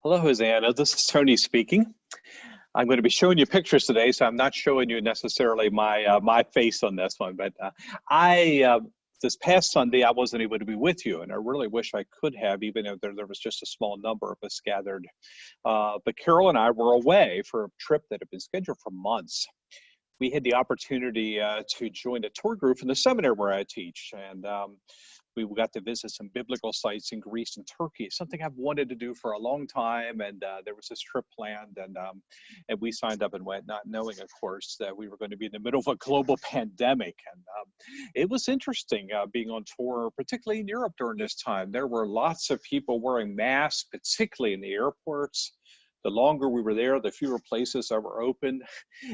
Hello, Hosanna. This is Tony speaking. I'm going to be showing you pictures today, so I'm not showing you necessarily my face on this one. But I this past Sunday I wasn't able to be with you, and I really wish I could have, even if there was just a small number of us gathered. But Carol and I were away for a trip that had been scheduled for months. We had the opportunity to join a tour group in the seminary where I teach, and we got to visit some biblical sites in Greece and Turkey, something I've wanted to do for a long time. And there was this trip planned, and we signed up and went, not knowing, of course, that we were going to be in the middle of a global pandemic. And it was interesting being on tour, particularly in Europe during this time. There were lots of people wearing masks, particularly in the airports. The longer we were there, the fewer places that were open.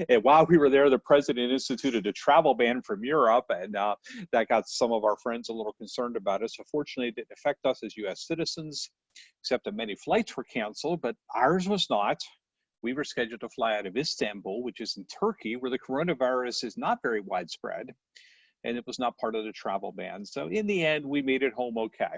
And while we were there, the president instituted a travel ban from Europe, and that got some of our friends a little concerned about us. So fortunately, it didn't affect us as U.S. citizens, except that many flights were canceled, but ours was not. We were scheduled to fly out of Istanbul, which is in Turkey, where the coronavirus is not very widespread, and it was not part of the travel ban. So in the end, we made it home okay.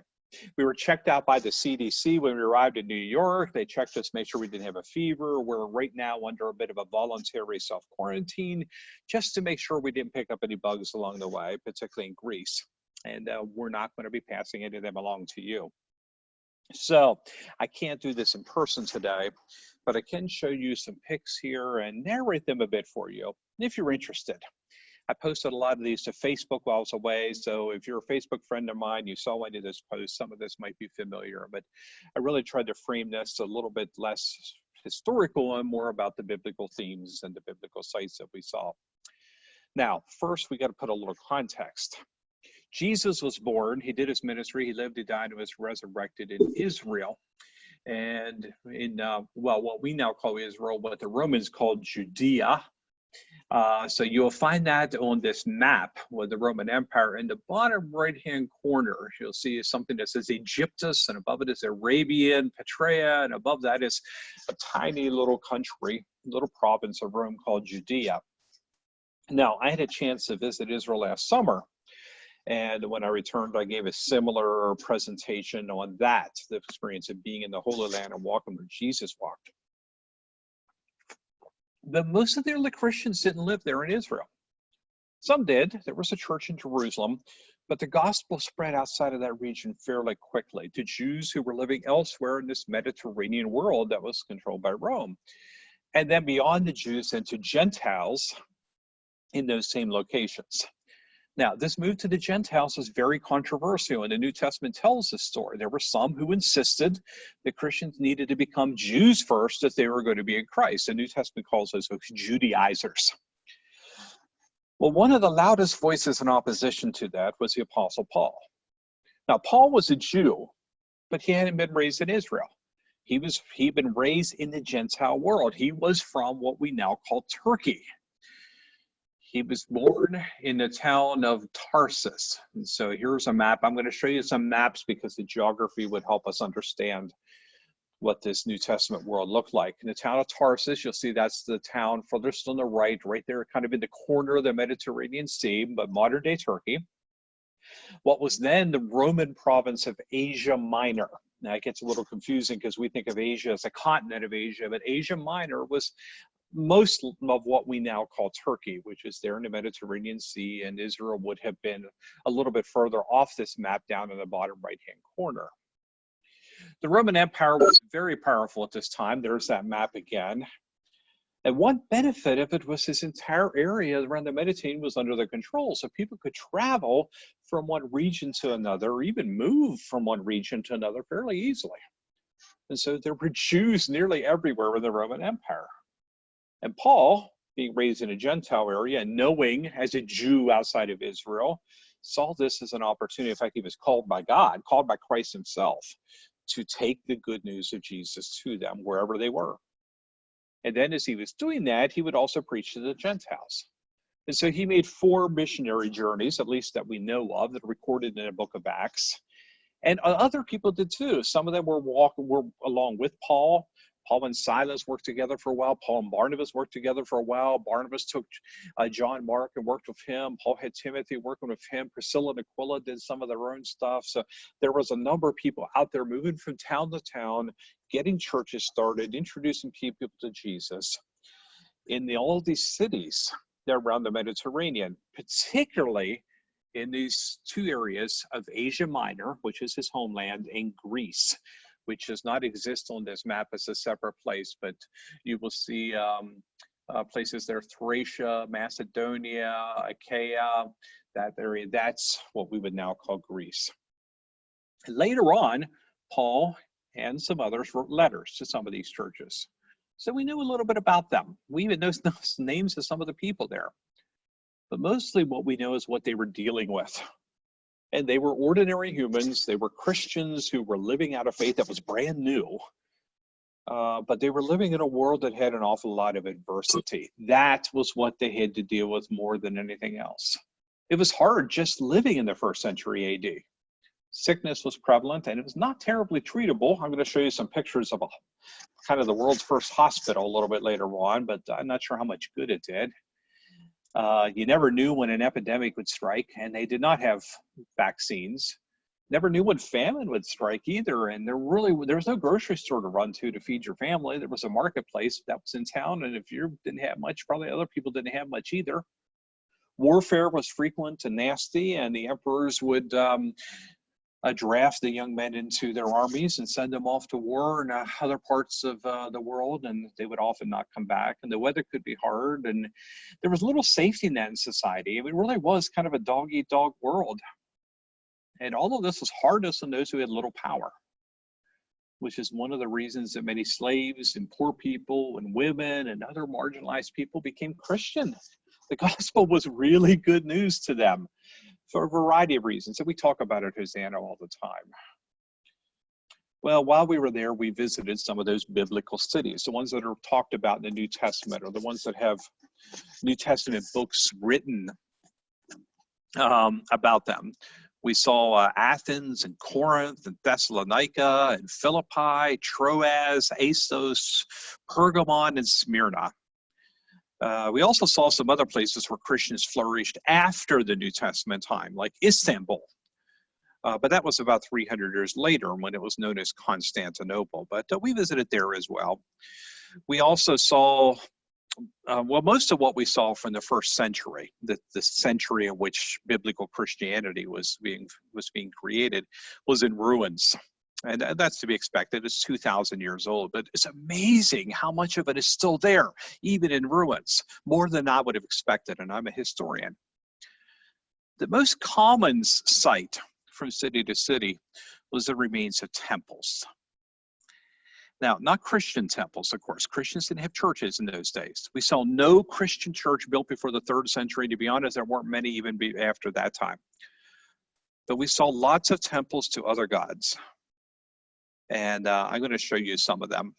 We were checked out by the CDC when we arrived in New York. They checked us, made sure we didn't have a fever. We're right now under a bit of a voluntary self-quarantine, just to make sure we didn't pick up any bugs along the way, particularly in Greece. And we're not going to be passing any of them along to you. So I can't do this in person today, but I can show you some pics here and narrate them a bit for you, if you're interested. I posted a lot of these to Facebook while I was away, so if you're a Facebook friend of mine, you saw any of this post, some of this might be familiar, but I really tried to frame this a little bit less historical and more about the biblical themes and the biblical sites that we saw. Now, first, we got to put a little context. Jesus was born, he did his ministry, he lived, he died, and was resurrected in Israel. And in, what we now call Israel, what the Romans called Judea. So you'll find that on this map with the Roman Empire. In the bottom right-hand corner, you'll see something that says Egyptus, and above it is Arabian, Petrea, and above that is a tiny little country, little province of Rome called Judea. Now, I had a chance to visit Israel last summer, and when I returned, I gave a similar presentation on that, the experience of being in the Holy Land and walking where Jesus walked. But most of the early Christians didn't live there in Israel. Some did. There was a church in Jerusalem, but the gospel spread outside of that region fairly quickly to Jews who were living elsewhere in this Mediterranean world that was controlled by Rome. And then beyond the Jews, into Gentiles in those same locations. Now, this move to the Gentiles is very controversial, and the New Testament tells this story. There were some who insisted that Christians needed to become Jews first if they were going to be in Christ. The New Testament calls those folks Judaizers. Well, one of the loudest voices in opposition to that was the Apostle Paul. Now, Paul was a Jew, but he hadn't been raised in Israel. He'd been raised in the Gentile world. He was from what we now call Turkey. He was born in the town of Tarsus. And so here's a map. I'm going to show you some maps because the geography would help us understand what this New Testament world looked like. In the town of Tarsus, you'll see that's the town furthest on the right there, kind of in the corner of the Mediterranean Sea, but modern day Turkey. What was then the Roman province of Asia Minor. Now it gets a little confusing because we think of Asia as a continent of Asia, but Asia Minor was most of what we now call Turkey, which is there in the Mediterranean Sea, and Israel would have been a little bit further off this map down in the bottom right-hand corner. The Roman Empire was very powerful at this time. There's that map again. And one benefit of it was this entire area around the Mediterranean was under their control, so people could travel from one region to another, or even move from one region to another fairly easily. And so there were Jews nearly everywhere in the Roman Empire. And Paul, being raised in a Gentile area and knowing as a Jew outside of Israel, saw this as an opportunity. In fact, he was called by God, called by Christ himself, to take the good news of Jesus to them wherever they were. And then as he was doing that, he would also preach to the Gentiles. And so he made 4 missionary journeys, at least that we know of, that are recorded in the book of Acts. And other people did too. Some of them were along with Paul. Paul and Silas worked together for a while. Paul and Barnabas worked together for a while. Barnabas took John Mark and worked with him. Paul had Timothy working with him. Priscilla and Aquila did some of their own stuff. So there was a number of people out there moving from town to town, getting churches started, introducing people to Jesus in all these cities that are around the Mediterranean, particularly in these two areas of Asia Minor, which is his homeland, and Greece, which does not exist on this map as a separate place, but you will see places there, Thracia, Macedonia, Achaia, that area. That's what we would now call Greece. Later on, Paul and some others wrote letters to some of these churches. So we knew a little bit about them. We even know the names of some of the people there. But mostly what we know is what they were dealing with. And they were ordinary humans. They were Christians who were living out a faith that was brand new. But they were living in a world that had an awful lot of adversity. That was what they had to deal with more than anything else. It was hard just living in the first century AD. Sickness was prevalent and it was not terribly treatable. I'm going to show you some pictures of kind of the world's first hospital a little bit later on, but I'm not sure how much good it did. You never knew when an epidemic would strike, and they did not have vaccines. Never knew when famine would strike either, and there was no grocery store to run to feed your family. There was a marketplace that was in town, and if you didn't have much, probably other people didn't have much either. Warfare was frequent and nasty, and the emperors would draft the young men into their armies and send them off to war in other parts of the world, and they would often not come back, and the weather could be hard, and there was little safety net in society. It really was kind of a dog-eat-dog world. And all of this was hardest on those who had little power, which is one of the reasons that many slaves and poor people and women and other marginalized people became Christian. The gospel was really good news to them for a variety of reasons, and we talk about it at Hosanna all the time. Well, while we were there, we visited some of those biblical cities, the ones that are talked about in the New Testament, or the ones that have New Testament books written about them. We saw Athens and Corinth and Thessalonica and Philippi, Troas, Assos, Pergamon, and Smyrna. We also saw some other places where Christians flourished after the New Testament time, like Istanbul. But that was about 300 years later when it was known as Constantinople. But we visited there as well. We also saw, well, most of what we saw from the first century, the century in which biblical Christianity was being created, was in ruins. And that's to be expected. It's 2,000 years old, but it's amazing how much of it is still there, even in ruins, more than I would have expected, and I'm a historian. The most common sight from city to city was the remains of temples. Now, not Christian temples, of course. Christians didn't have churches in those days. We saw no Christian church built before the 3rd century. To be honest, there weren't many even after that time. But we saw lots of temples to other gods. And I'm going to show you some of them.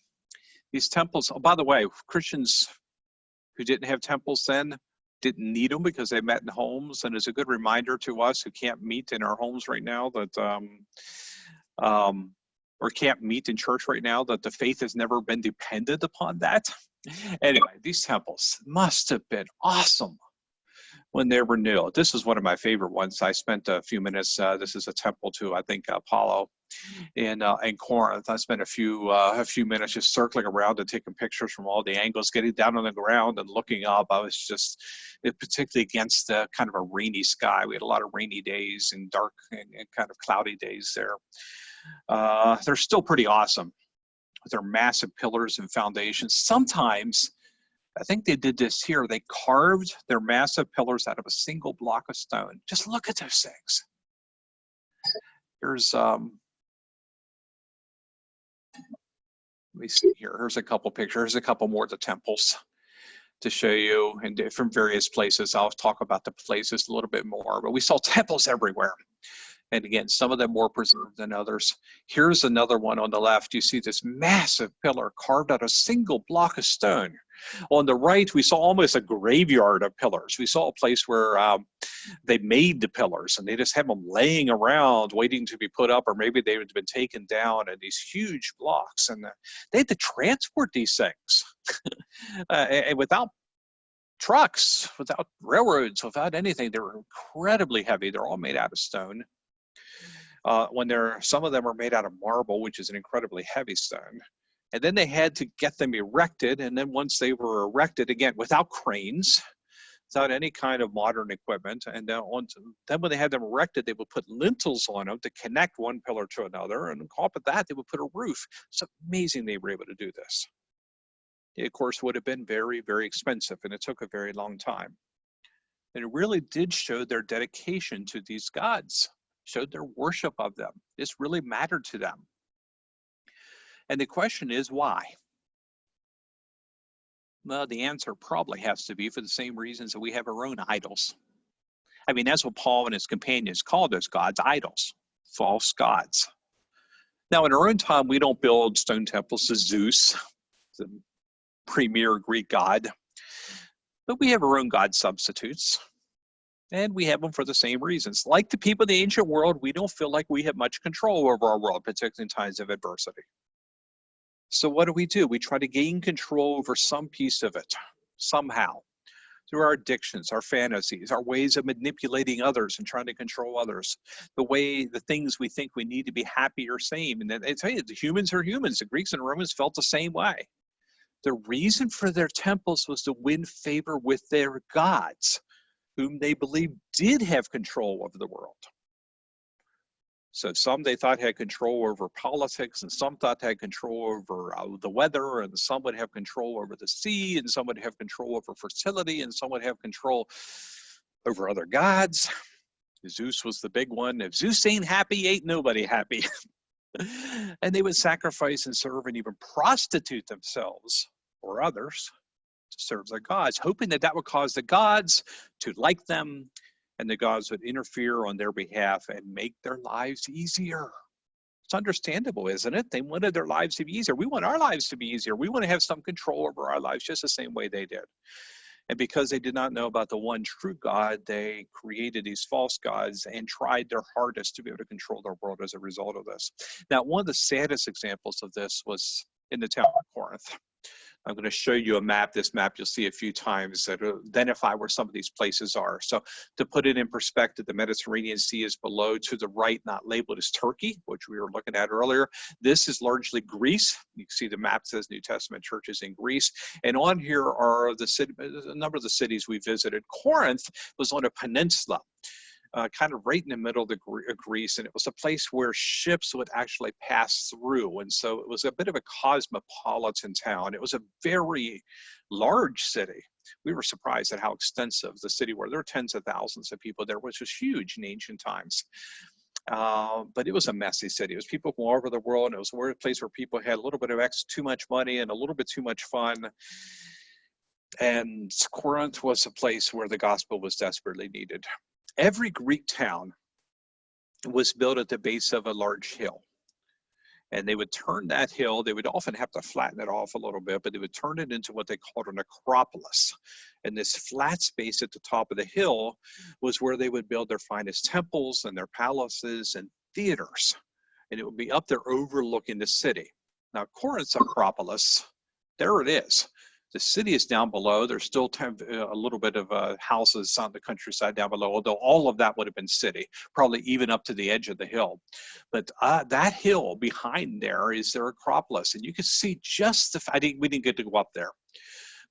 These temples, oh, by the way, Christians who didn't have temples then didn't need them because they met in homes. And it's a good reminder to us who can't meet in our homes right now that, or can't meet in church right now, that the faith has never been dependent upon that. Anyway, these temples must have been awesome when they were new. This is one of my favorite ones. I spent a few minutes, this is a temple to, I think, Apollo in Corinth. I spent a few minutes just circling around and taking pictures from all the angles, getting down on the ground and looking up. I was just, particularly against the kind of a rainy sky. We had a lot of rainy days and dark and kind of cloudy days there. They're still pretty awesome with their massive pillars and foundations. Sometimes, I think they did this here, they carved their massive pillars out of a single block of stone. Just look at those things. Here's, let me see here. Here's a couple pictures. Here's a couple more of the temples to show you in different various places. I'll talk about the places a little bit more, but we saw temples everywhere. And again, some of them more preserved than others. Here's another one on the left. You see this massive pillar carved out of a single block of stone. On the right, we saw almost a graveyard of pillars. We saw a place where they made the pillars and they just had them laying around waiting to be put up, or maybe they had been taken down in these huge blocks. And they had to transport these things and without trucks, without railroads, without anything. They were incredibly heavy. They're all made out of stone. Some of them are made out of marble, which is an incredibly heavy stone. And then they had to get them erected. And then once they were erected, again, without cranes, without any kind of modern equipment, and then when they had them erected, they would put lintels on them to connect one pillar to another. And on top of that, they would put a roof. It's amazing they were able to do this. It, of course, would have been very, very expensive, and it took a very long time. And it really did show their dedication to these gods, showed their worship of them. This really mattered to them. And the question is, why? Well, the answer probably has to be for the same reasons that we have our own idols. I mean, that's what Paul and his companions called those gods, idols, false gods. Now, in our own time, we don't build stone temples to Zeus, the premier Greek god, but we have our own god substitutes, and we have them for the same reasons. Like the people of the ancient world, we don't feel like we have much control over our world, particularly in times of adversity. So what do? We try to gain control over some piece of it, somehow, through our addictions, our fantasies, our ways of manipulating others and trying to control others, the things we think we need to be happy or same. And then I tell you, the humans are humans. The Greeks and Romans felt the same way. The reason for their temples was to win favor with their gods, whom they believed did have control over the world. So some they thought had control over politics, and some thought had control over the weather, and some would have control over the sea, and some would have control over fertility, and some would have control over other gods. Zeus was the big one. If Zeus ain't happy, ain't nobody happy. And they would sacrifice and serve and even prostitute themselves or others to serve their gods, hoping that that would cause the gods to like them, and the gods would interfere on their behalf and make their lives easier. It's understandable, isn't it? They wanted their lives to be easier. We want our lives to be easier. We want to have some control over our lives just the same way they did. And because they did not know about the one true God, they created these false gods and tried their hardest to be able to control their world as a result of this. Now, one of the saddest examples of this was in the town of Corinth. I'm going to show you a map. This map you'll see a few times that identify where some of these places are. So to put it in perspective, the Mediterranean Sea is below to the right, not labeled as Turkey, which we were looking at earlier. This is largely Greece. You can see the map says New Testament churches in Greece. And on here are a number of the cities we visited. Corinth was on a peninsula. Kind of right in the middle of Greece, and it was a place where ships would actually pass through, and so it was a bit of a cosmopolitan town. It was a very large city. We were surprised at how extensive the city was. There were tens of thousands of people there, which was huge in ancient times. But it was a messy city. It was people from all over the world, and it was a place where people had a little bit of too much money and a little bit too much fun. And Corinth was a place where the gospel was desperately needed. Every Greek town was built at the base of a large hill. And they would turn that hill, they would often have to flatten it off a little bit, but they would turn it into what they called an acropolis. And this flat space at the top of the hill was where they would build their finest temples and their palaces and theaters. And it would be up there overlooking the city. Now, Corinth's acropolis, there it is. The city is down below. There's still a little bit of houses on the countryside down below, although all of that would have been city, probably even up to the edge of the hill. But that hill behind there is their Acropolis. And you can see just we didn't get to go up there,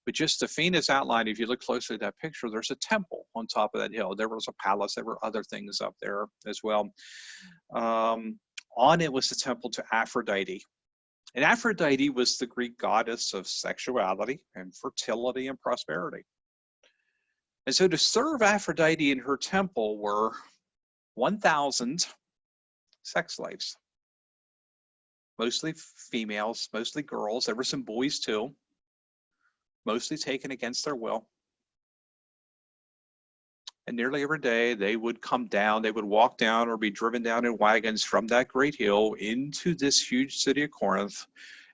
but just the faintest outline, if you look closely at that picture, there's a temple on top of that hill. There was a palace. There were other things up there as well. On it was the temple to Aphrodite. And Aphrodite was the Greek goddess of sexuality and fertility and prosperity. And so to serve Aphrodite in her temple were 1,000 sex slaves, mostly females, mostly girls. There were some boys too, mostly taken against their will. And nearly every day they would come down, they would walk down or be driven down in wagons from that great hill into this huge city of Corinth,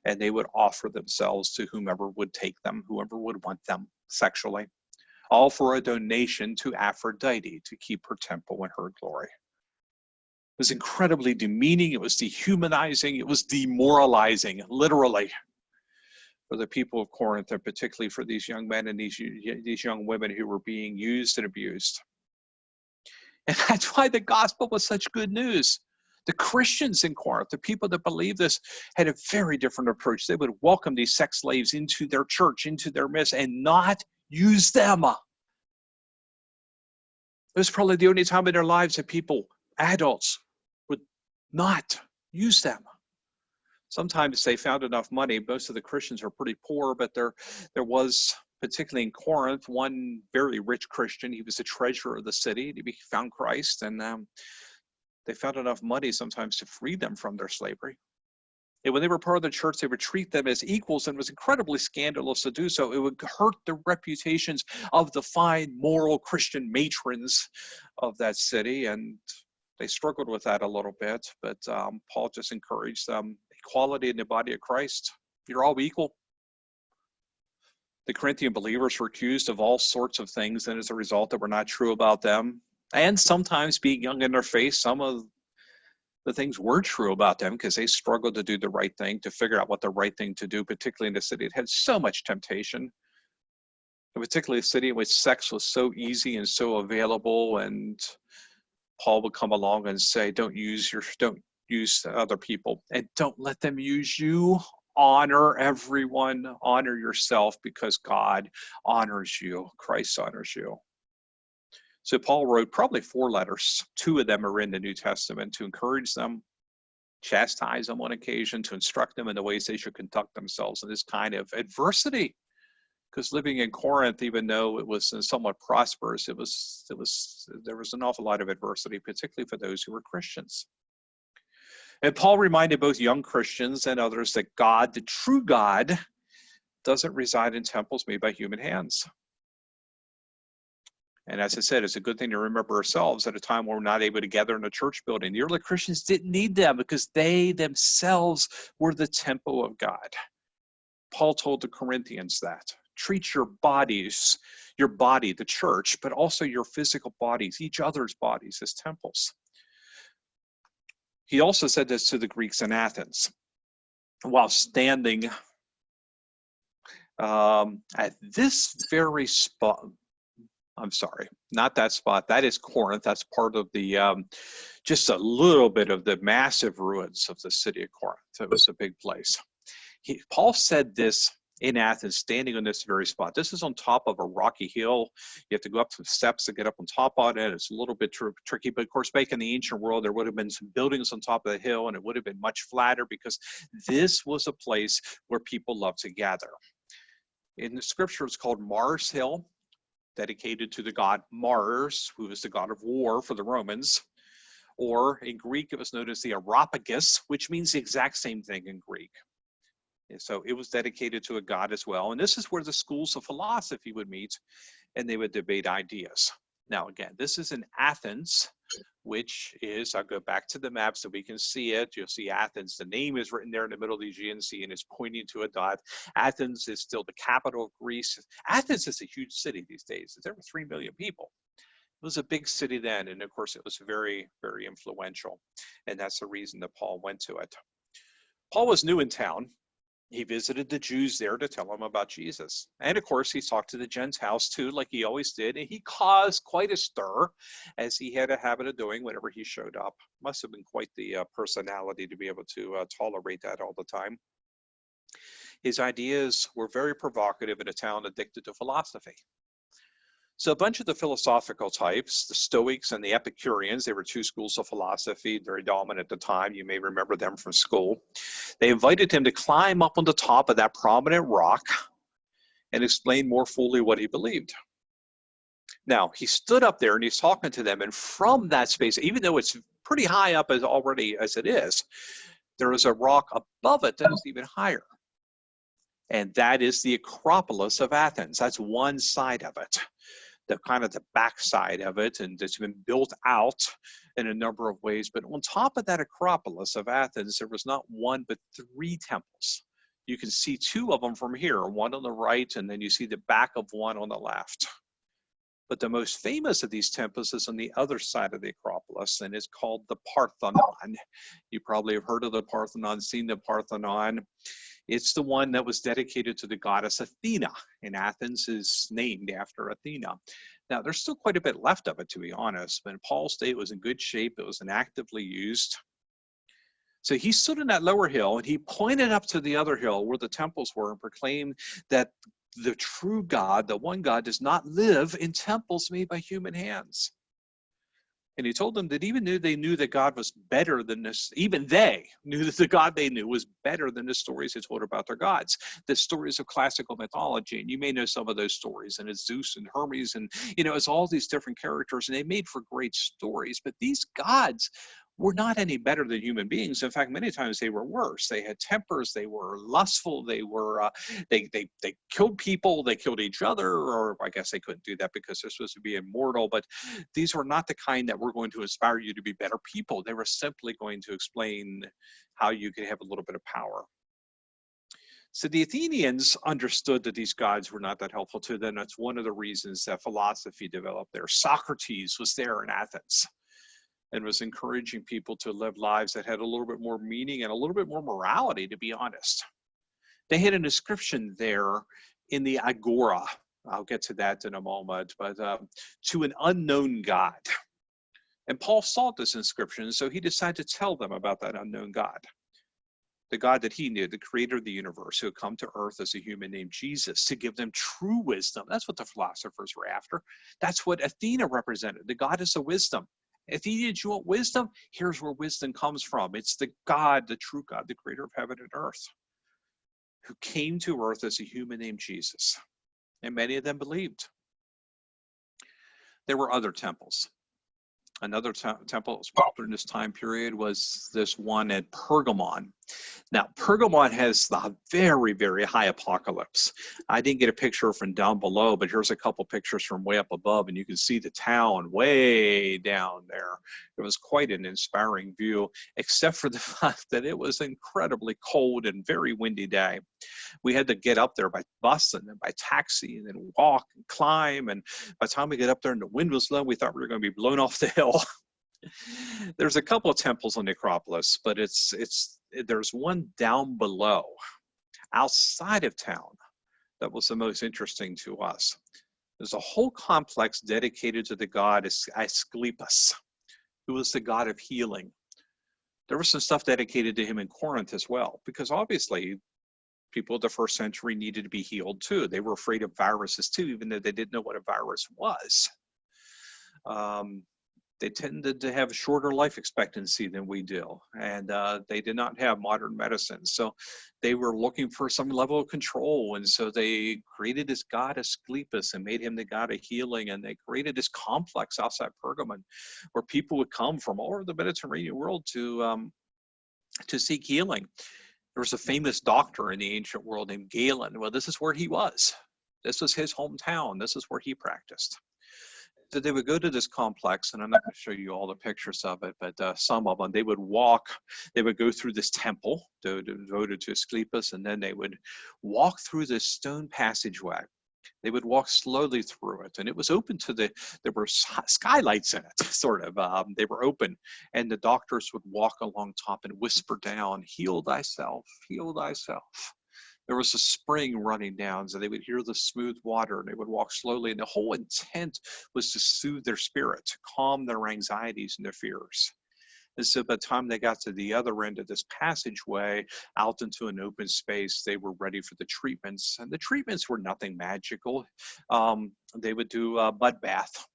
and they would offer themselves to whomever would take them, whoever would want them sexually, all for a donation to Aphrodite to keep her temple in her glory. It was incredibly demeaning, it was dehumanizing, it was demoralizing, literally, for the people of Corinth, and particularly for these young men and these young women who were being used and abused. And that's why the gospel was such good news. The Christians in Corinth, the people that believed this, had a very different approach. They would welcome these sex slaves into their church, into their midst, and not use them. It was probably the only time in their lives that people, adults, would not use them. Sometimes they found enough money. Most of the Christians are pretty poor, but there was, particularly in Corinth, one very rich Christian. He was the treasurer of the city. He found Christ, and they found enough money sometimes to free them from their slavery. And when they were part of the church, they would treat them as equals, and it was incredibly scandalous to do so. It would hurt the reputations of the fine, moral Christian matrons of that city, and they struggled with that a little bit. But Paul just encouraged them, equality in the body of Christ. You're all equal. The Corinthian believers were accused of all sorts of things, and as a result, that were not true about them. And sometimes, being young in their faith, some of the things were true about them because they struggled to do the right thing, to figure out what the right thing to do, particularly in a city that had so much temptation, and particularly a city in which sex was so easy and so available. And Paul would come along and say, don't use other people, and don't let them use you. Honor everyone, honor yourself, because God honors you, Christ honors you. So Paul wrote probably 4 letters. 2 of them are in the New Testament, to encourage them, chastise them on occasion, to instruct them in the ways they should conduct themselves in this kind of adversity. Because living in Corinth, even though it was somewhat prosperous, there was an awful lot of adversity, particularly for those who were Christians. And Paul reminded both young Christians and others that God, the true God, doesn't reside in temples made by human hands. And as I said, it's a good thing to remember ourselves at a time when we're not able to gather in a church building. The early Christians didn't need them because they themselves were the temple of God. Paul told the Corinthians that. Treat your bodies, your body, the church, but also your physical bodies, each other's bodies, as temples. He also said this to the Greeks in Athens while standing at this very spot. I'm sorry, not that spot. That is Corinth. That's part of the, just a little bit of the massive ruins of the city of Corinth. It was a big place. Paul said this in Athens, standing on this very spot. This is on top of a rocky hill. You have to go up some steps to get up on top of it. It's a little bit tricky, but of course, back in the ancient world, there would have been some buildings on top of the hill, and it would have been much flatter because this was a place where people loved to gather. In the scripture, it's called Mars Hill, dedicated to the god Mars, who is the god of war for the Romans. Or in Greek, it was known as the Areopagus, which means the exact same thing in Greek. So it was dedicated to a god as well. And this is where the schools of philosophy would meet, and they would debate ideas. Now, again, this is in Athens, which is, I'll go back to the map so we can see it. You'll see Athens. The name is written there in the middle of the Aegean Sea, and it's pointing to a dot. Athens is still the capital of Greece. Athens is a huge city these days. It's over 3 million people. It was a big city then, and of course, it was very, very influential. And that's the reason that Paul went to it. Paul was new in town. He visited the Jews there to tell them about Jesus. And of course, he talked to the Gentiles too, like he always did. And he caused quite a stir, as he had a habit of doing whenever he showed up. Must have been quite the personality to be able to tolerate that all the time. His ideas were very provocative in a town addicted to philosophy. So a bunch of the philosophical types, the Stoics and the Epicureans, they were 2 schools of philosophy, very dominant at the time. You may remember them from school. They invited him to climb up on the top of that prominent rock and explain more fully what he believed. Now, he stood up there and he's talking to them, and from that space, even though it's pretty high up as it is, there is a rock above it that is even higher. And that is the Acropolis of Athens. That's one side of it. The kind of the backside of it, and it's been built out in a number of ways. But on top of that Acropolis of Athens, there was not 1, but 3 temples. You can see 2 of them from here, one on the right, and then you see the back of one on the left. But the most famous of these temples is on the other side of the Acropolis, and it's called the Parthenon. You probably have heard of the Parthenon, seen the Parthenon. It's the one that was dedicated to the goddess Athena, and Athens is named after Athena. Now, there's still quite a bit left of it, to be honest, but Paul's day was in good shape. It was actively used. So he stood in that lower hill and he pointed up to the other hill where the temples were and proclaimed that the true God, the one God, does not live in temples made by human hands. And he told them that even though they knew that God was better than this, even they knew that the God they knew was better than the stories they told about their gods, the stories of classical mythology. And you may know some of those stories, and it's Zeus and Hermes, and it's all these different characters, and they made for great stories. But these gods were not any better than human beings. In fact, many times they were worse. They had tempers. They were lustful. They were they killed people. They killed each other, or I guess they couldn't do that because they're supposed to be immortal. But these were not the kind that were going to inspire you to be better people. They were simply going to explain how you could have a little bit of power. So the Athenians understood that these gods were not that helpful to them. That's one of the reasons that philosophy developed there. Socrates was there in Athens and was encouraging people to live lives that had a little bit more meaning and a little bit more morality, to be honest. They had an inscription there in the Agora. I'll get to that in a moment, but to an unknown God. And Paul saw this inscription, so he decided to tell them about that unknown God. The God that he knew, the creator of the universe, who had come to earth as a human named Jesus to give them true wisdom. That's what the philosophers were after. That's what Athena represented. The goddess of wisdom. Athenians, you want wisdom? Here's where wisdom comes from. It's the God, the true God, the creator of heaven and earth, who came to earth as a human named Jesus. And many of them believed. There were other temples. Another temple that was popular in this time period was this one at Pergamon. Now, Pergamon has the very, very high apocalypse. I didn't get a picture from down below, but here's a couple pictures from way up above, and you can see the town way down there. It was quite an inspiring view, except for the fact that it was an incredibly cold and very windy day. We had to get up there by bus and then by taxi and then walk and climb. And by the time we get up there and the wind was low, we thought we were going to be blown off the hill. There's a couple of temples on the Acropolis, but there's one down below, outside of town, that was the most interesting to us. There's a whole complex dedicated to the god Asclepius, who was the god of healing. There was some stuff dedicated to him in Corinth as well, because obviously people of the first century needed to be healed too. They were afraid of viruses too, even though they didn't know what a virus was. They tended to have shorter life expectancy than we do, and they did not have modern medicine. So they were looking for some level of control, and so they created this god Asclepius and made him the god of healing, and they created this complex outside Pergamon where people would come from all over the Mediterranean world to seek healing. There was a famous doctor in the ancient world named Galen. Well, this is where he was. This was his hometown. This is where he practiced. So they would go to this complex, and I'm not going to show you all the pictures of it, but some of them, they would go through this temple devoted to Asclepius, and then they would walk through this stone passageway. They would walk slowly through it, and it was open there were skylights in it, sort of. They were open, and the doctors would walk along top and whisper down, "Heal thyself, heal thyself." There was a spring running down, so they would hear the smooth water, and they would walk slowly, and the whole intent was to soothe their spirit, to calm their anxieties and their fears. And so by the time they got to the other end of this passageway, out into an open space, they were ready for the treatments. And the treatments were nothing magical. They would do a mud bath.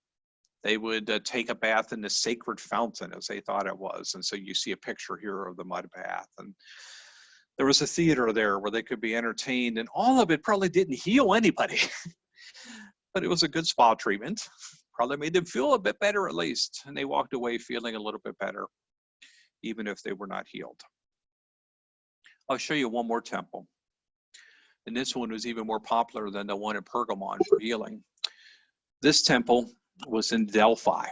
They would take a bath in the sacred fountain, as they thought it was. And so you see a picture here of the mud bath. And there was a theater there where they could be entertained. And all of it probably didn't heal anybody. But it was a good spa treatment. Probably made them feel a bit better at least. And they walked away feeling a little bit better, even if they were not healed. I'll show you one more temple. And this one was even more popular than the one in Pergamon for healing. This temple was in Delphi.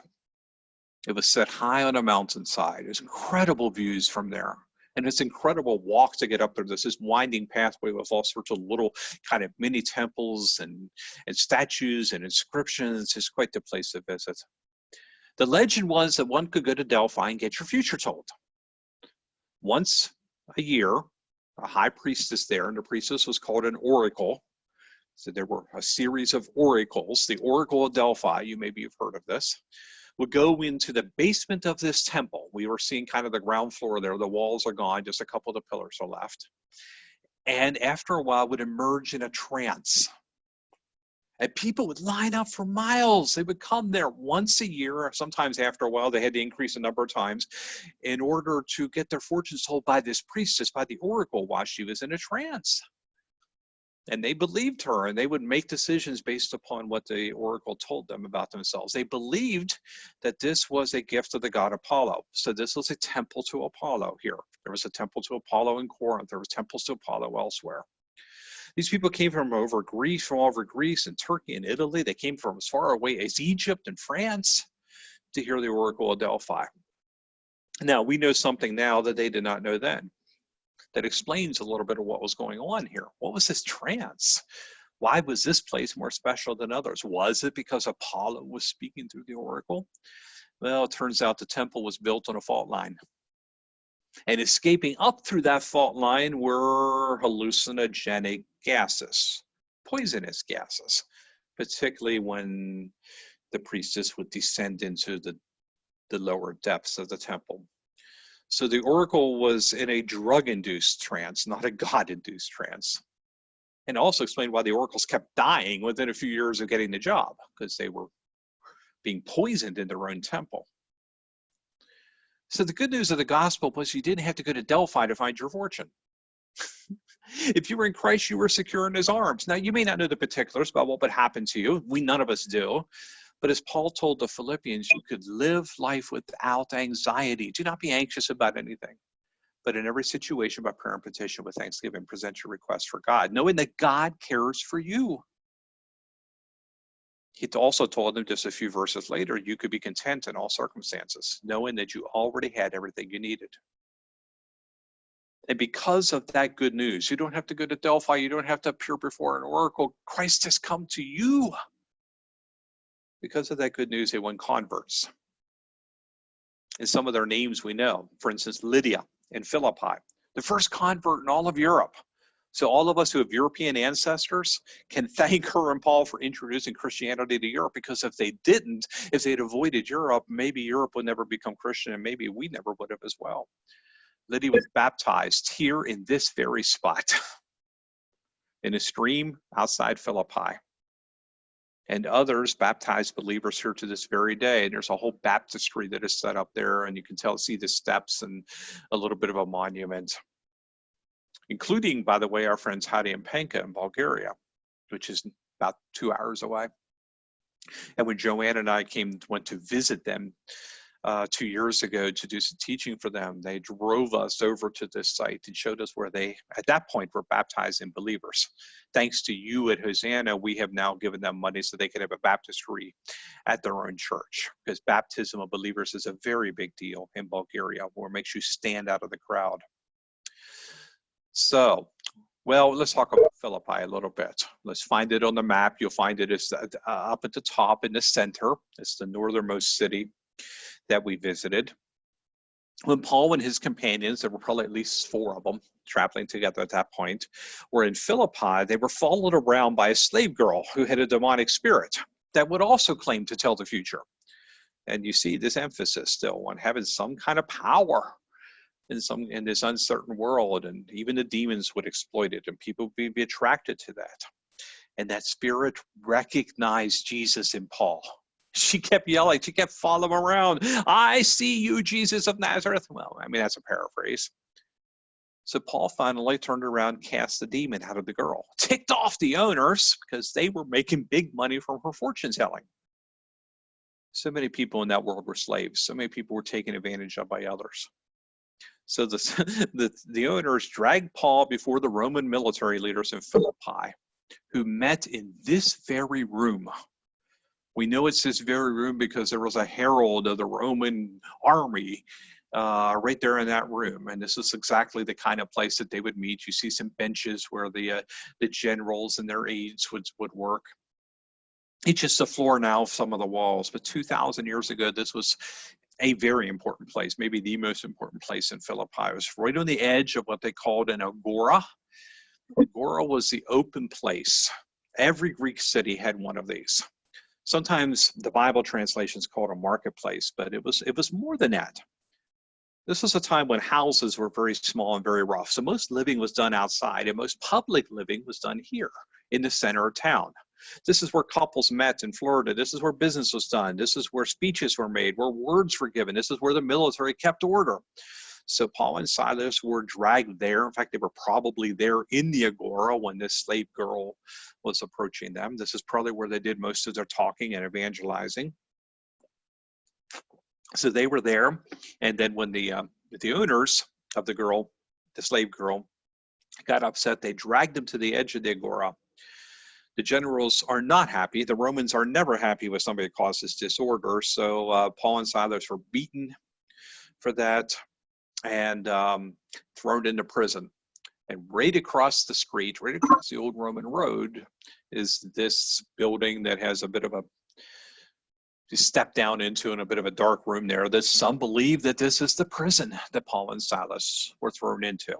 It was set high on a mountainside. There's incredible views from there. And it's incredible walk to get up there. There's this winding pathway with all sorts of little kind of mini temples and statues and inscriptions. It's quite the place to visit. The legend was that one could go to Delphi and get your future told. Once a year, a high priestess there, and the priestess was called an oracle. So there were a series of oracles. The Oracle of Delphi, you maybe have heard of this, would go into the basement of this temple. We were seeing kind of the ground floor there. The walls are gone, just a couple of the pillars are left. And after a while would emerge in a trance. And people would line up for miles. They would come there once a year, or sometimes after a while, they had to increase the number of times in order to get their fortunes told by this priestess, by the oracle, while she was in a trance. And they believed her, and they would make decisions based upon what the oracle told them about themselves. They believed that this was a gift of the god Apollo. So this was a temple to Apollo here. There was a temple to Apollo in Corinth. There were temples to Apollo elsewhere. These people came from all over Greece and Turkey and Italy. They came from as far away as Egypt and France to hear the oracle of Delphi. Now, we know something now that they did not know then. That explains a little bit of what was going on here. What was this trance? Why was this place more special than others? Was it because Apollo was speaking through the oracle? Well, it turns out the temple was built on a fault line. And escaping up through that fault line were hallucinogenic gases, poisonous gases, particularly when the priestess would descend into the lower depths of the temple. So the oracle was in a drug-induced trance, not a God-induced trance. And also explained why the oracles kept dying within a few years of getting the job, because they were being poisoned in their own temple. So the good news of the gospel was you didn't have to go to Delphi to find your fortune. If you were in Christ, you were secure in his arms. Now, you may not know the particulars about what would happen to you. None of us do. But as Paul told the Philippians, you could live life without anxiety. Do not be anxious about anything. But in every situation, by prayer and petition with thanksgiving, present your requests for God, knowing that God cares for you. He also told them just a few verses later, you could be content in all circumstances, knowing that you already had everything you needed. And because of that good news, you don't have to go to Delphi. You don't have to appear before an oracle. Christ has come to you. Because of that good news, they won converts. And some of their names we know. For instance, Lydia in Philippi, the first convert in all of Europe. So all of us who have European ancestors can thank her and Paul for introducing Christianity to Europe, because if they didn't, if they'd avoided Europe, maybe Europe would never become Christian, and maybe we never would have as well. Lydia was baptized here in this very spot, in a stream outside Philippi. And others baptized believers here to this very day. And there's a whole baptistry that is set up there, and you can see the steps and a little bit of a monument, including, by the way, our friends Hadi and Penka in Bulgaria, which is about 2 hours away. And when Joanne and I went to visit them 2 years ago to do some teaching for them, they drove us over to this site and showed us where they, at that point, were baptizing believers. Thanks to you at Hosanna, we have now given them money so they could have a baptistry at their own church, because baptism of believers is a very big deal in Bulgaria, where it makes you stand out of the crowd. So, well, let's talk about Philippi a little bit. Let's find it on the map. You'll find it as up at the top in the center. It's the northernmost city that we visited. When Paul and his companions, there were probably at least 4 of them traveling together at that point, were in Philippi, they were followed around by a slave girl who had a demonic spirit that would also claim to tell the future. And you see this emphasis still on having some kind of power in this uncertain world, and even the demons would exploit it, and people would be attracted to that. And that spirit recognized Jesus in Paul. She kept yelling, she kept following him around. I see you, Jesus of Nazareth. Well, I mean, that's a paraphrase. So Paul finally turned around, cast the demon out of the girl, ticked off the owners because they were making big money from her fortune telling. So many people in that world were slaves. So many people were taken advantage of by others. So the owners dragged Paul before the Roman military leaders in Philippi, who met in this very room. We know it's this very room because there was a herald of the Roman army right there in that room. And this is exactly the kind of place that they would meet. You see some benches where the generals and their aides would work. It's just the floor now, some of the walls. But 2,000 years ago, this was a very important place, maybe the most important place in Philippi. It was right on the edge of what they called an agora. Agora was the open place. Every Greek city had one of these. Sometimes the Bible translations call it a marketplace, but it was more than that. This was a time when houses were very small and very rough. So most living was done outside, and most public living was done here in the center of town. This is where couples met in Florida. This is where business was done. This is where speeches were made, where words were given. This is where the military kept order. So Paul and Silas were dragged there. In fact, they were probably there in the agora when this slave girl was approaching them. This is probably where they did most of their talking and evangelizing. So they were there, and then when the owners of the slave girl, got upset, they dragged them to the edge of the agora. The generals are not happy. The Romans are never happy when somebody causes disorder. So Paul and Silas were beaten for that and thrown into prison. And right across the street, right across the old Roman road, is this building that has a bit of you step down into in a bit of a dark room there. That some believe that this is the prison that Paul and Silas were thrown into.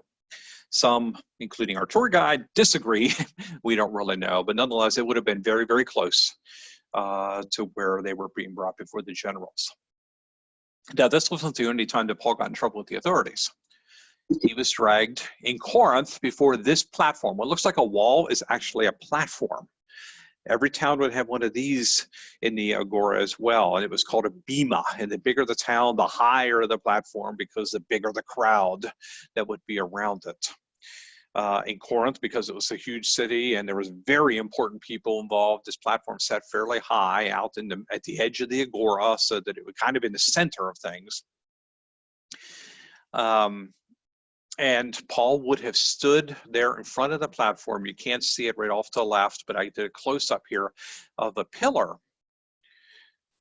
Some, including our tour guide, disagree. We don't really know, but nonetheless, it would have been very, very close to where they were being brought before the generals. Now, this wasn't the only time that Paul got in trouble with the authorities. He was dragged in Corinth before this platform. What looks like a wall is actually a platform. Every town would have one of these in the agora as well, and it was called a bema. And the bigger the town, the higher the platform, because the bigger the crowd that would be around it. In Corinth, because it was a huge city and there was very important people involved, this platform sat fairly high out at the edge of the agora, so that it was kind of in the center of things. And Paul would have stood there in front of the platform. You can't see it right off to the left, but I did a close-up here of a pillar.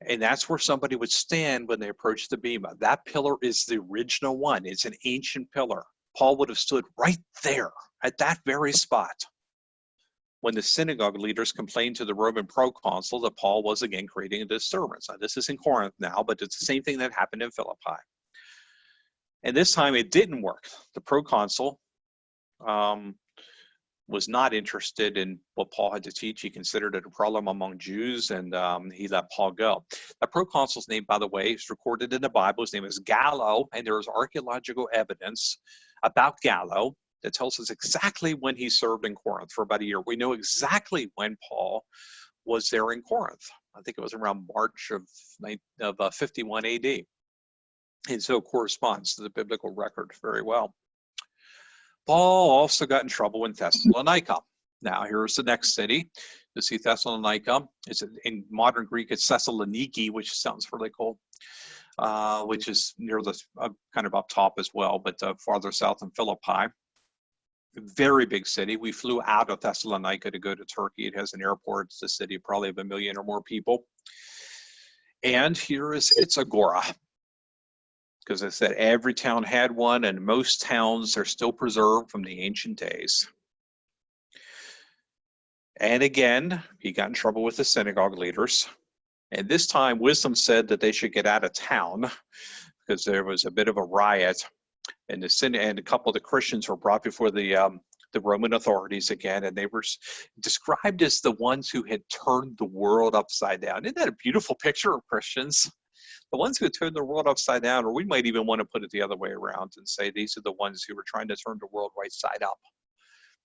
And that's where somebody would stand when they approached the bema. That pillar is the original one. It's an ancient pillar. Paul would have stood right there at that very spot when the synagogue leaders complained to the Roman proconsul that Paul was again creating a disturbance. Now, this is in Corinth now, but it's the same thing that happened in Philippi. And this time it didn't work. The proconsul was not interested in what Paul had to teach. He considered it a problem among Jews, and he let Paul go. The proconsul's name, by the way, is recorded in the Bible. His name is Gallo, and there is archaeological evidence about Gallo that tells us exactly when he served in Corinth for about a year. We know exactly when Paul was there in Corinth. I think it was around March of 51 AD. And so it corresponds to the biblical record very well. Paul also got in trouble in Thessalonica. Now, here's the next city. You see Thessalonica. In modern Greek, it's Thessaloniki, which sounds really cool, which is near the kind of up top as well, but farther south than Philippi. Very big city. We flew out of Thessalonica to go to Turkey. It has an airport. It's a city probably of 1 million or more people. And here is its agora. Because I said every town had one, and most towns are still preserved from the ancient days. And again, he got in trouble with the synagogue leaders. And this time, wisdom said that they should get out of town because there was a bit of a riot. And a couple of the Christians were brought before the Roman authorities again, and they were described as the ones who had turned the world upside down. Isn't that a beautiful picture of Christians? The ones who turned the world upside down, or we might even want to put it the other way around and say these are the ones who were trying to turn the world right side up,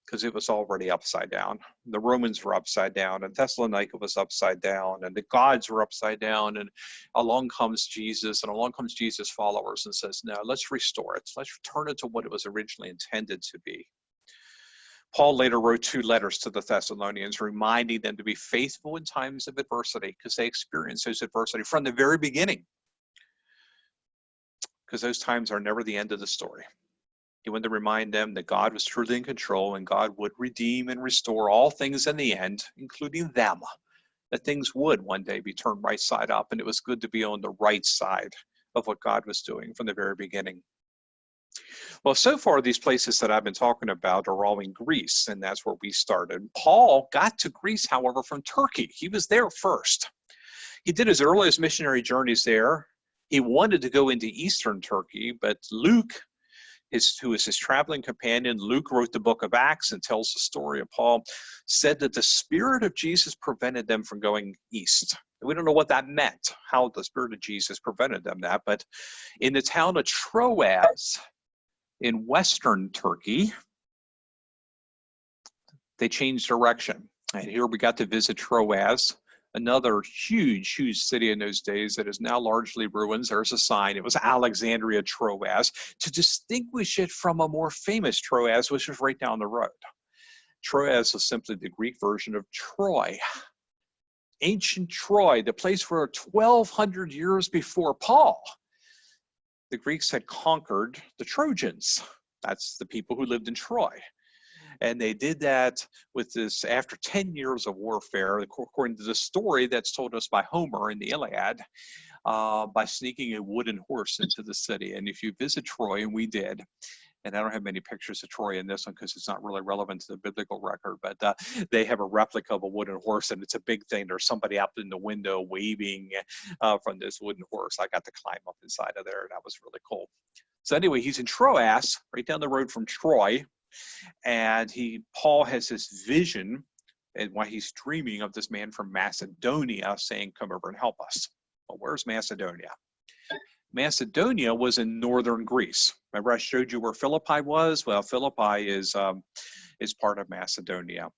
because it was already upside down. The Romans were upside down, and Thessalonica was upside down, and the gods were upside down, and along comes Jesus, and along comes Jesus' followers and says, no, let's restore it. Let's return it to what it was originally intended to be. Paul later wrote 2 letters to the Thessalonians, reminding them to be faithful in times of adversity, because they experienced those adversity from the very beginning. Because those times are never the end of the story. He wanted to remind them that God was truly in control, and God would redeem and restore all things in the end, including them. That things would one day be turned right side up, and it was good to be on the right side of what God was doing from the very beginning. Well, so far, these places that I've been talking about are all in Greece, and that's where we started. Paul got to Greece, however, from Turkey. He was there first. He did his earliest missionary journeys there. He wanted to go into Eastern Turkey, but Luke, who is his traveling companion, Luke wrote the book of Acts and tells the story of Paul, said that the Spirit of Jesus prevented them from going east. We don't know what that meant, how the Spirit of Jesus prevented them that, but in the town of Troas in western Turkey, they changed direction. And here we got to visit Troas, another huge, huge city in those days that is now largely ruins. There's a sign. It was Alexandria Troas to distinguish it from a more famous Troas, which was right down the road. Troas is simply the Greek version of Troy. Ancient Troy, the place where 1,200 years before Paul, the Greeks had conquered the Trojans. That's the people who lived in Troy. And they did that with this, after 10 years of warfare, according to the story that's told us by Homer in the Iliad, by sneaking a wooden horse into the city. And if you visit Troy, and we did, and I don't have many pictures of Troy in this one because it's not really relevant to the biblical record, but they have a replica of a wooden horse, and it's a big thing. There's somebody out in the window waving from this wooden horse. I got to climb up inside of there, and that was really cool. So anyway, he's in Troas, right down the road from Troy. And Paul has this vision, and why he's dreaming of this man from Macedonia saying, come over and help us. Well, where's Macedonia? Macedonia was in northern Greece. Remember I showed you where Philippi was? Well, Philippi is part of Macedonia.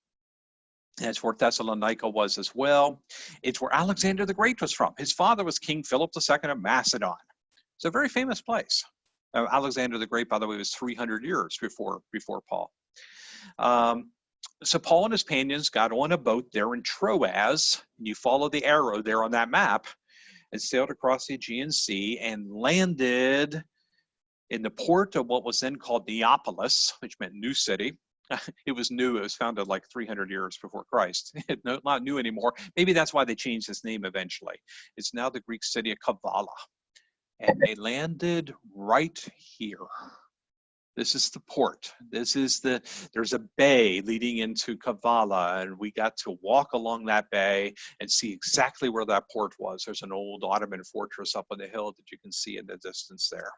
That's where Thessalonica was as well. It's where Alexander the Great was from. His father was King Philip II of Macedon. It's a very famous place. Alexander the Great, by the way, was 300 years before Paul. So Paul and his companions got on a boat there in Troas. You follow the arrow there on that map and sailed across the Aegean Sea and landed in the port of what was then called Neapolis, which meant new city. It was new. It was founded like 300 years before Christ. It's not new anymore. Maybe that's why they changed its name eventually. It's now the Greek city of Kavala. And they landed right here. This is the port. There's a bay leading into Kavala, and we got to walk along that bay and see exactly where that port was. There's an old Ottoman fortress up on the hill that you can see in the distance there.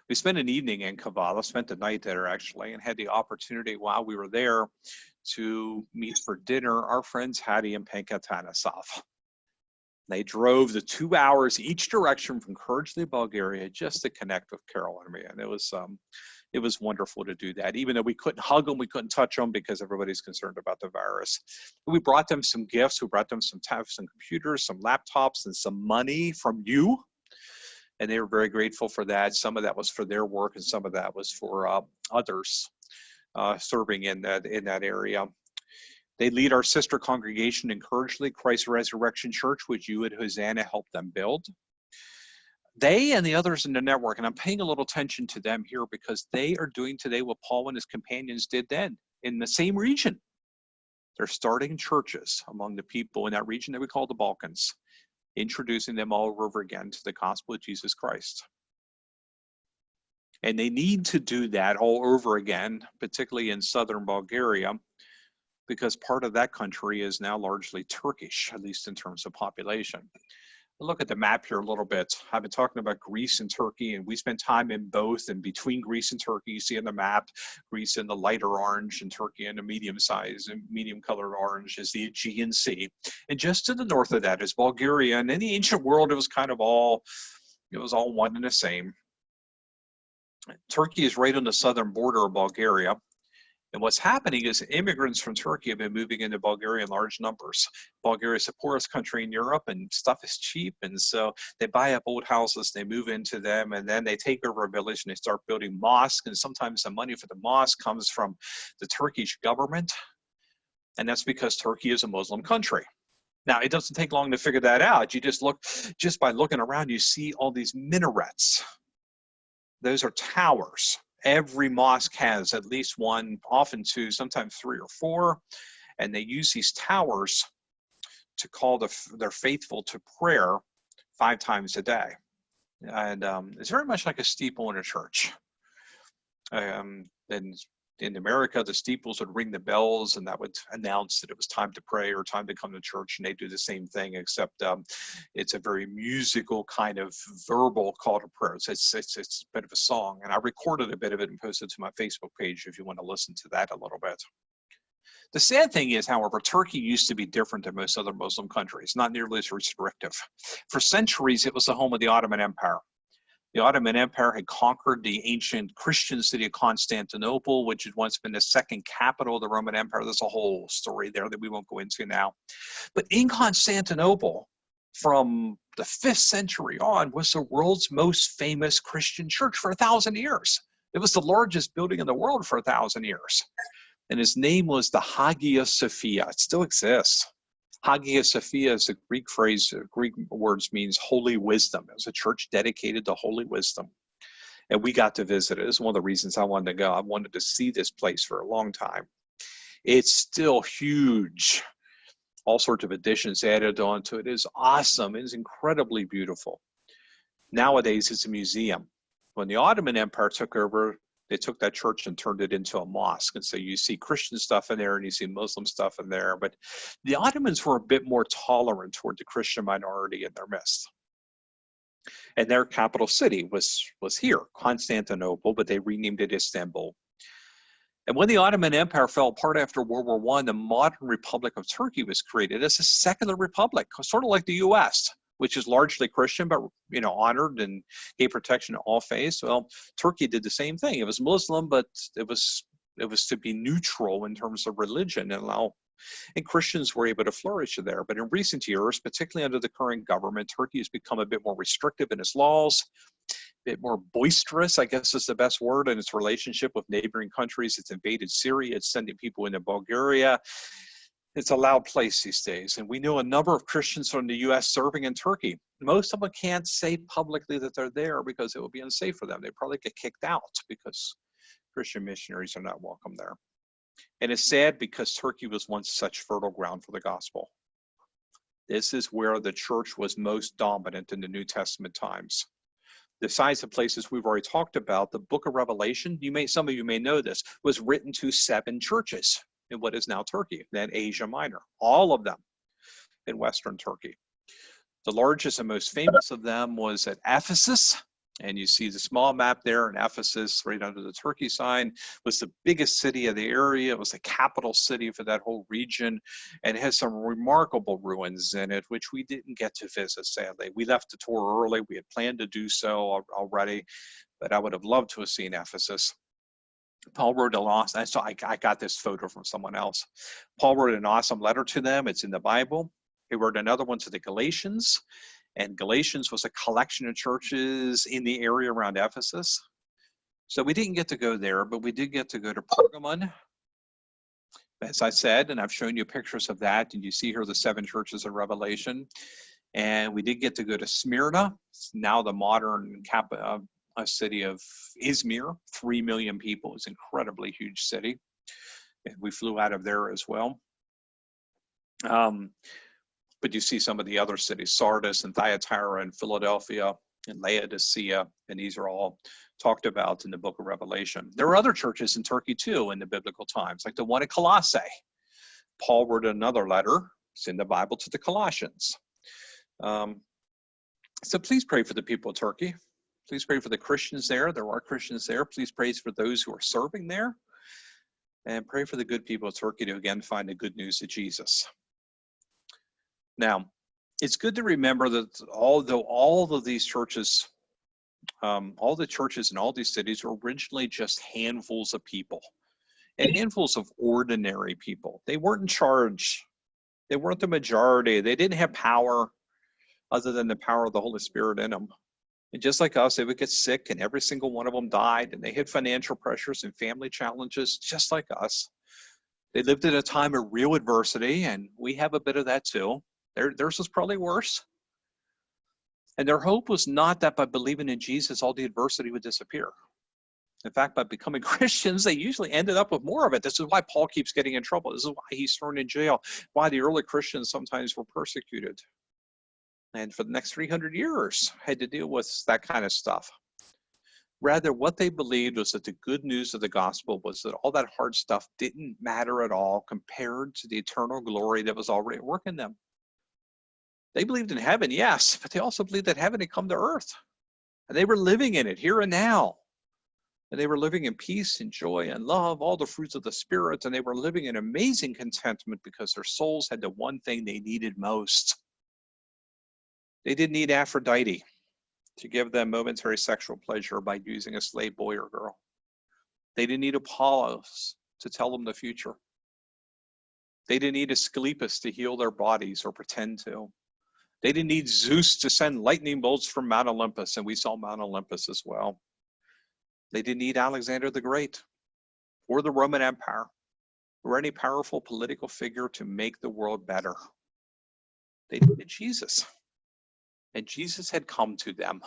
We spent an evening in Kavala, spent the night there actually, and had the opportunity while we were there to meet for dinner our friends Hattie and Penka Tanasav. They drove the 2 hours each direction from Kerchli, Bulgaria, just to connect with Carol and me. And it was wonderful to do that, even though we couldn't hug them, we couldn't touch them because everybody's concerned about the virus. We brought them some gifts. We brought them some computers, some laptops, and some money from you. And they were very grateful for that. Some of that was for their work, and some of that was for others serving in that area. They lead our sister congregation in Kerchli, Christ Resurrection Church, which you at Hosanna helped them build. They and the others in the network, and I'm paying a little attention to them here because they are doing today what Paul and his companions did then in the same region. They're starting churches among the people in that region that we call the Balkans, introducing them all over again to the gospel of Jesus Christ. And they need to do that all over again, particularly in southern Bulgaria, because part of that country is now largely Turkish, at least in terms of population. Look at the map here a little bit. I've been talking about Greece and Turkey, and we spent time in both. And between Greece and Turkey, you see on the map, Greece in the lighter orange and Turkey in the medium size and medium colored orange is the Aegean Sea. And just to the north of that is Bulgaria. And in the ancient world, it was kind of all one and the same. Turkey is right on the southern border of Bulgaria. And what's happening is immigrants from Turkey have been moving into Bulgaria in large numbers. Bulgaria is the poorest country in Europe, and stuff is cheap. And so they buy up old houses, they move into them, and then they take over a village and they start building mosques. And sometimes the money for the mosque comes from the Turkish government. And that's because Turkey is a Muslim country. Now, it doesn't take long to figure that out. You just by looking around, you see all these minarets. Those are towers. Every mosque has at least one, often two, sometimes three or four, and they use these towers to call their faithful to prayer 5 times a day. And it's very much like a steeple in a church. And in America, the steeples would ring the bells, and that would announce that it was time to pray or time to come to church, and they do the same thing, except it's a very musical kind of verbal call to prayer. It's a bit of a song, and I recorded a bit of it and posted it to my Facebook page if you want to listen to that a little bit. The sad thing is, however, Turkey used to be different than most other Muslim countries, not nearly as restrictive. For centuries, it was the home of the Ottoman Empire. The Ottoman Empire had conquered the ancient Christian city of Constantinople, which had once been the second capital of the Roman Empire. There's a whole story there that we won't go into now. But in Constantinople, from the 5th century on, was the world's most famous Christian church for 1,000 years. It was the largest building in the world for 1,000 years. And his name was the Hagia Sophia. It still exists. Hagia Sophia is a Greek phrase, Greek words means holy wisdom. It was a church dedicated to holy wisdom. And we got to visit it. It's one of the reasons I wanted to go. I wanted to see this place for a long time. It's still huge. All sorts of additions added onto it. It is awesome. It is incredibly beautiful. Nowadays, it's a museum. When the Ottoman Empire took over, they took that church and turned it into a mosque. And so you see Christian stuff in there and you see Muslim stuff in there. But the Ottomans were a bit more tolerant toward the Christian minority in their midst. And their capital city was here, Constantinople, but they renamed it Istanbul. And when the Ottoman Empire fell apart after World War I, the modern Republic of Turkey was created as a secular republic, sort of like the U.S., which is largely Christian, but honored and gave protection to all faiths. Well, Turkey did the same thing. It was Muslim, but it was to be neutral in terms of religion and Christians were able to flourish there. But in recent years, particularly under the current government, Turkey has become a bit more restrictive in its laws, a bit more boisterous, I guess is the best word, in its relationship with neighboring countries. It's invaded Syria. It's sending people into Bulgaria. It's a loud place these days. And we know a number of Christians from the U.S. serving in Turkey. Most of them can't say publicly that they're there because it would be unsafe for them. They probably get kicked out because Christian missionaries are not welcome there. And it's sad because Turkey was once such fertile ground for the gospel. This is where the church was most dominant in the New Testament times. The size of places we've already talked about, the book of Revelation, some of you may know this, was written to 7 churches in what is now Turkey, then Asia Minor, all of them in Western Turkey. The largest and most famous of them was at Ephesus, and you see the small map there, and Ephesus, right under the Turkey sign, was the biggest city of the area. It was the capital city for that whole region, and it has some remarkable ruins in it, which we didn't get to visit, sadly. We left the tour early. We had planned to do so already, but I would have loved to have seen Ephesus. Paul wrote an awesome, I got this photo from someone else. Paul wrote an awesome letter to them. It's in the Bible. He wrote another one to the Galatians, and Galatians was a collection of churches in the area around Ephesus. So we didn't get to go there, but we did get to go to Pergamon, as I said, and I've shown you pictures of that, and you see here the 7 churches of Revelation. And we did get to go to Smyrna. It's now the modern a city of Izmir, 3 million people. It's an incredibly huge city. And we flew out of there as well. But you see some of the other cities, Sardis and Thyatira and Philadelphia and Laodicea, and these are all talked about in the book of Revelation. There are other churches in Turkey too in the biblical times, like the one at Colossae. Paul wrote another letter, it's in the Bible, to the Colossians. So please pray for the people of Turkey. Please pray for the Christians there. There are Christians there. Please pray for those who are serving there. And pray for the good people of Turkey to again find the good news of Jesus. Now, it's good to remember that although all of these churches, all the churches in all these cities were originally just handfuls of people and handfuls of ordinary people. They weren't in charge. They weren't the majority. They didn't have power other than the power of the Holy Spirit in them. And just like us, they would get sick, and every single one of them died, and they had financial pressures and family challenges, just like us. They lived at a time of real adversity, and we have a bit of that too. Theirs was probably worse. And their hope was not that by believing in Jesus, all the adversity would disappear. In fact, by becoming Christians, they usually ended up with more of it. This is why Paul keeps getting in trouble. This is why he's thrown in jail, why the early Christians sometimes were persecuted. And for the next 300 years, had to deal with that kind of stuff. Rather, what they believed was that the good news of the gospel was that all that hard stuff didn't matter at all compared to the eternal glory that was already at work in them. They believed in heaven, yes, but they also believed that heaven had come to earth. And they were living in it here and now. And they were living in peace and joy and love, all the fruits of the Spirit. And they were living in amazing contentment because their souls had the one thing they needed most. They didn't need Aphrodite to give them momentary sexual pleasure by using a slave boy or girl. They didn't need Apollos to tell them the future. They didn't need Asclepius to heal their bodies or pretend to. They didn't need Zeus to send lightning bolts from Mount Olympus, and we saw Mount Olympus as well. They didn't need Alexander the Great or the Roman Empire or any powerful political figure to make the world better. They needed Jesus, and Jesus had come to them.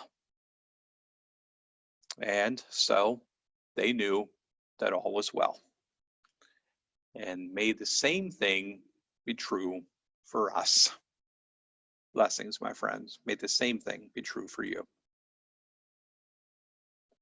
And so they knew that all was well. And may the same thing be true for us. Blessings, my friends. May the same thing be true for you.